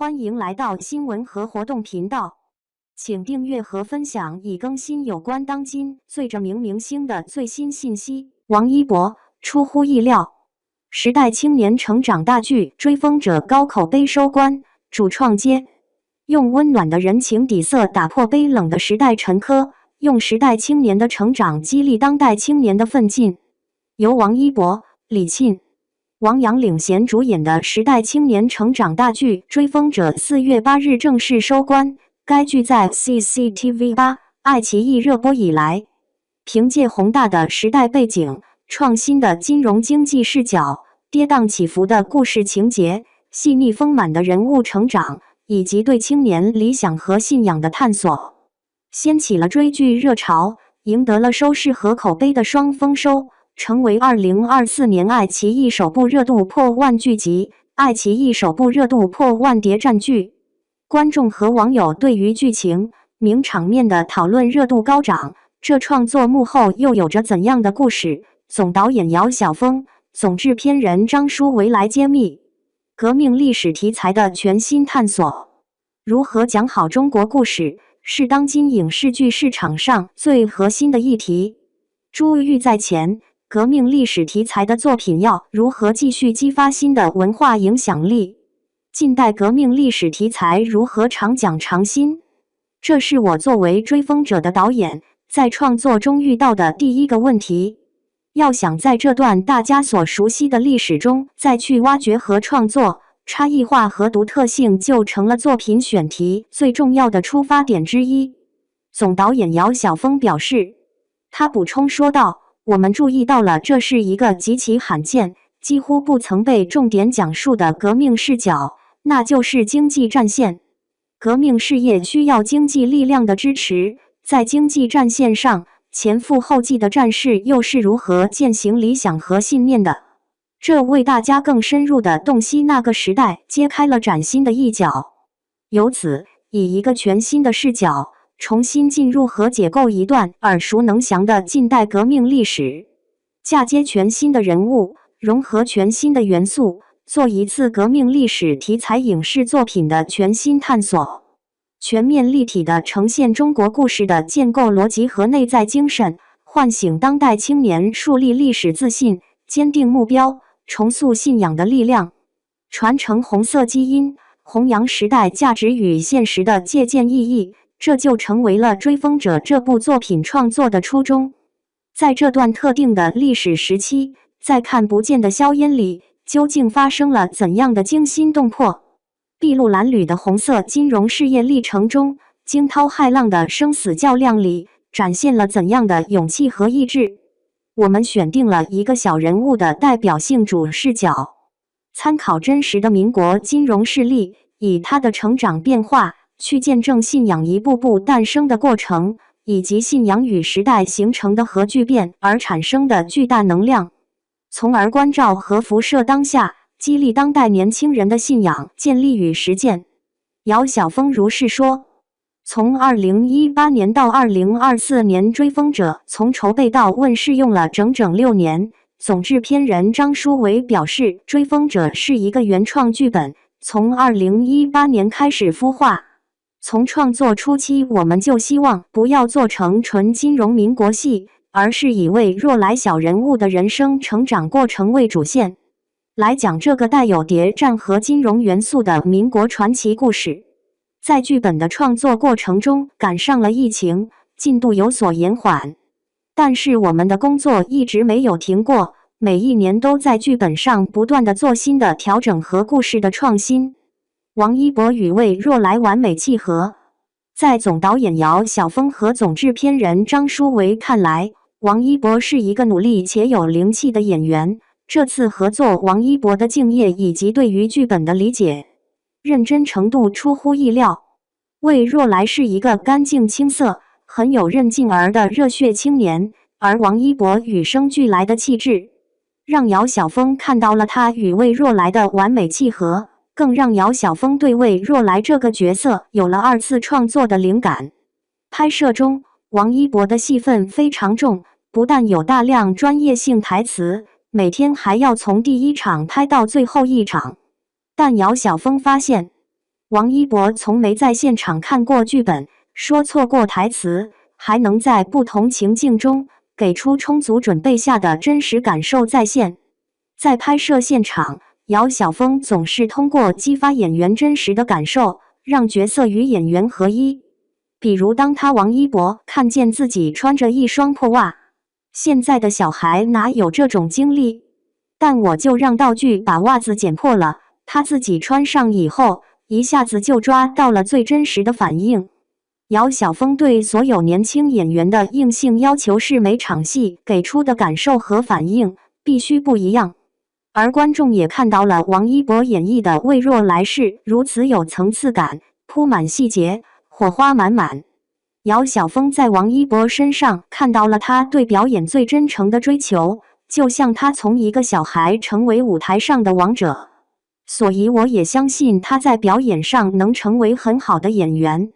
欢迎来到新闻和活动频道，请订阅和分享已更新有关当今最着名明星的最新信息。王一博出乎意料，时代青年成长大剧《追风者》高口碑收官，主创接用温暖的人情底色打破悲冷的时代陈疴，用时代青年的成长激励当代青年的奋进。由王一博、李沁、王阳领衔主演的时代青年成长大剧《追风者》4月8日正式收官。该剧在 CCTV8、爱奇艺热播以来，凭借宏大的时代背景、创新的金融经济视角、跌宕起伏的故事情节、细腻丰满的人物成长，以及对青年理想和信仰的探索，掀起了追剧热潮，赢得了收视和口碑的双丰收，成为2024年爱奇艺首部热度破万剧集，爱奇艺首部热度破万谍战剧。观众和网友对于剧情、名场面的讨论热度高涨，这创作幕后又有着怎样的故事？总导演姚晓峰、总制片人张书维来揭秘革命历史题材的全新探索。如何讲好中国故事，是当今影视剧市场上最核心的议题。珠玉在前，革命历史题材的作品要如何继续激发新的文化影响力？近代革命历史题材如何常讲常新？这是我作为追风者的导演在创作中遇到的第一个问题。要想在这段大家所熟悉的历史中再去挖掘和创作，差异化和独特性就成了作品选题最重要的出发点之一。总导演姚晓峰表示，他补充说道，我们注意到了这是一个极其罕见、几乎不曾被重点讲述的革命视角，那就是经济战线。革命事业需要经济力量的支持，在经济战线上，前赴后继的战士又是如何践行理想和信念的？这为大家更深入地洞悉那个时代揭开了崭新的一角。由此，以一个全新的视角，重新进入和解构一段耳熟能详的近代革命历史，嫁接全新的人物，融合全新的元素，做一次革命历史题材影视作品的全新探索，全面立体地呈现中国故事的建构逻辑和内在精神，唤醒当代青年树立历史自信、坚定目标、重塑信仰的力量，传承红色基因，弘扬时代价值与现实的借鉴意义，这就成为了《追风者》这部作品创作的初衷。在这段特定的历史时期，在看不见的硝烟里，究竟发生了怎样的惊心动魄、筚路蓝缕的红色金融事业历程中，惊涛骇浪的生死较量里，展现了怎样的勇气和意志？我们选定了一个小人物的代表性主视角，参考真实的民国金融事例，以他的成长变化去见证信仰一步步诞生的过程，以及信仰与时代形成的核聚变而产生的巨大能量，从而关照和辐射当下，激励当代年轻人的信仰建立与实践。姚晓峰如是说。从2018年到2024年，《追风者》从筹备到问世用了整整6年。总制片人张书维表示，《追风者》是一个原创剧本，从2018年开始孵化。从创作初期，我们就希望不要做成纯金融民国戏，而是以为若来小人物的人生成长过程为主线，来讲这个带有谍战和金融元素的民国传奇故事。在剧本的创作过程中，赶上了疫情，进度有所延缓，但是我们的工作一直没有停过，每一年都在剧本上不断地做新的调整和故事的创新。王一博与魏若来完美契合。在总导演姚晓峰和总制片人张书维看来，王一博是一个努力且有灵气的演员。这次合作，王一博的敬业以及对于剧本的理解、认真程度出乎意料。魏若来是一个干净青涩、很有韧劲儿的热血青年，而王一博与生俱来的气质，让姚晓峰看到了他与魏若来的完美契合，更让姚晓峰对魏若来这个角色有了2次创作的灵感。拍摄中，王一博的戏份非常重，不但有大量专业性台词，每天还要从第1场拍到最后1场。但姚晓峰发现，王一博从没在现场看过剧本，说错过台词，还能在不同情境中给出充足准备下的真实感受再现。在拍摄现场，姚晓峰总是通过激发演员真实的感受，让角色与演员合一。比如当他王一博看见自己穿着一双破袜，现在的小孩哪有这种经历？但我就让道具把袜子剪破了，他自己穿上以后，一下子就抓到了最真实的反应。姚晓峰对所有年轻演员的硬性要求是每场戏给出的感受和反应必须不一样，而观众也看到了王一博演绎的魏若来是如此有层次感，铺满细节，火花满满。姚晓峰在王一博身上看到了他对表演最真诚的追求，就像他从一个小孩成为舞台上的王者。所以我也相信他在表演上能成为很好的演员。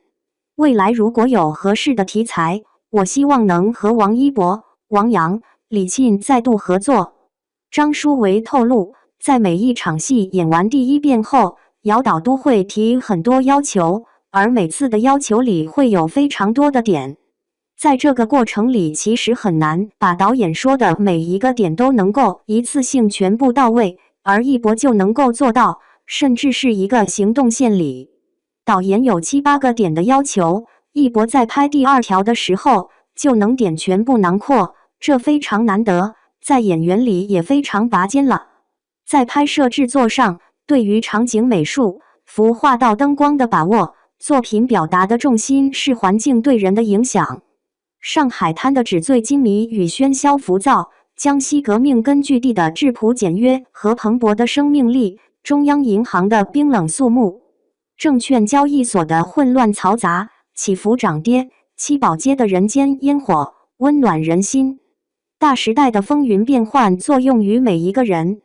未来如果有合适的题材，我希望能和王一博、王阳、李沁再度合作。张舒维透露，在每一场戏演完第一遍后，姚导都会提很多要求，而每次的要求里会有非常多的点。在这个过程里，其实很难把导演说的每一个点都能够一次性全部到位，而一博就能够做到，甚至是一个行动线里。导演有7、8个点的要求，一博在拍第2条的时候就能点全部囊括，这非常难得，在演员里也非常拔尖了。在拍摄制作上，对于场景美术、服化到灯光的把握，作品表达的重心是环境对人的影响。上海滩的纸醉金迷与喧嚣浮躁，江西革命根据地的质朴简约和蓬勃的生命力，中央银行的冰冷肃穆，证券交易所的混乱嘈杂，起伏涨跌，七宝街的人间烟火，温暖人心。大时代的风云变幻作用于每一个人，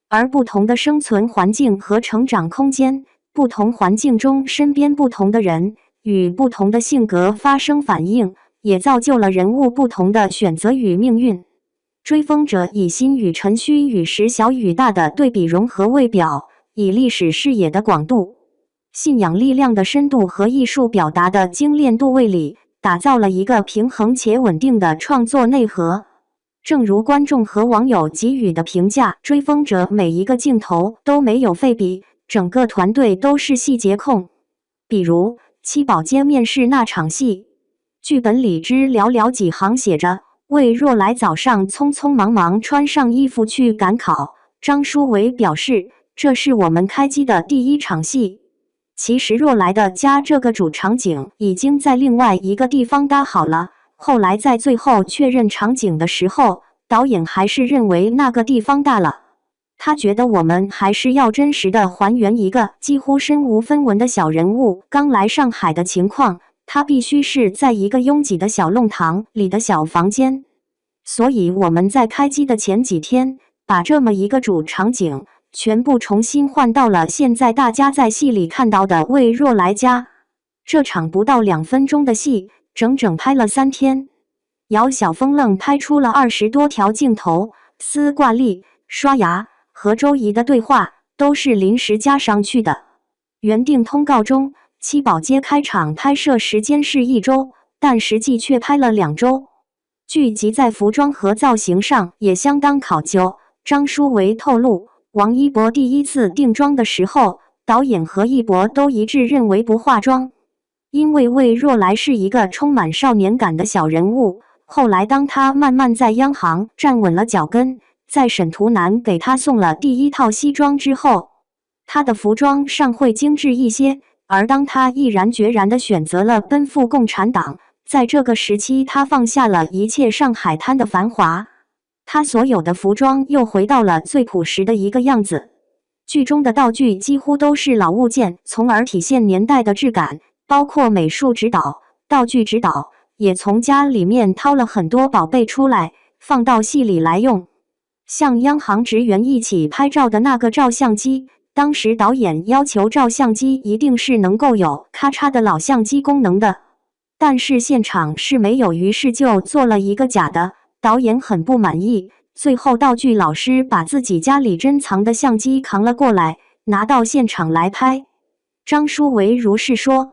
而不同的生存环境和成长空间，不同环境中身边不同的人与不同的性格发生反应，也造就了人物不同的选择与命运。追风者以心与辰虚与实小与大的对比融合为表，以历史视野的广度、信仰力量的深度和艺术表达的精炼度为里，打造了一个平衡且稳定的创作内核。正如观众和网友给予的评价，追风者每一个镜头都没有废笔，整个团队都是细节控。比如七宝街面试那场戏，剧本里只寥寥几行写着魏若来早上匆匆忙忙穿上衣服去赶考，张舒维表示这是我们开机的第1场戏。其实若来的家这个主场景已经在另外一个地方搭好了，后来在最后确认场景的时候，导演还是认为那个地方大了。他觉得我们还是要真实的还原一个几乎身无分文的小人物刚来上海的情况，他必须是在一个拥挤的小弄堂里的小房间。所以我们在开机的前几天，把这么一个主场景全部重新换到了现在大家在戏里看到的魏若来家。这场不到2分钟的戏，整整拍了3天。姚晓峰愣拍出了20多条镜头，丝挂历、刷牙和周怡的对话都是临时加上去的。原定通告中，七宝街开场拍摄时间是1周，但实际却拍了2周。剧集在服装和造型上也相当考究。张舒维透露，王一博第一次定妆的时候，导演和一博都一致认为不化妆，因为魏若来是一个充满少年感的小人物。后来当他慢慢在央行站稳了脚跟，在沈图南给他送了第1套西装之后，他的服装上会精致一些。而当他毅然决然地选择了奔赴共产党，在这个时期他放下了一切上海滩的繁华，他所有的服装又回到了最朴实的一个样子。剧中的道具几乎都是老物件，从而体现年代的质感，包括美术指导、道具指导，也从家里面掏了很多宝贝出来，放到戏里来用。像央行职员一起拍照的那个照相机，当时导演要求照相机一定是能够有咔嚓的老相机功能的，但是现场是没有，于是就做了一个假的。导演很不满意，最后道具老师把自己家里珍藏的相机扛了过来，拿到现场来拍。张叔为如是说。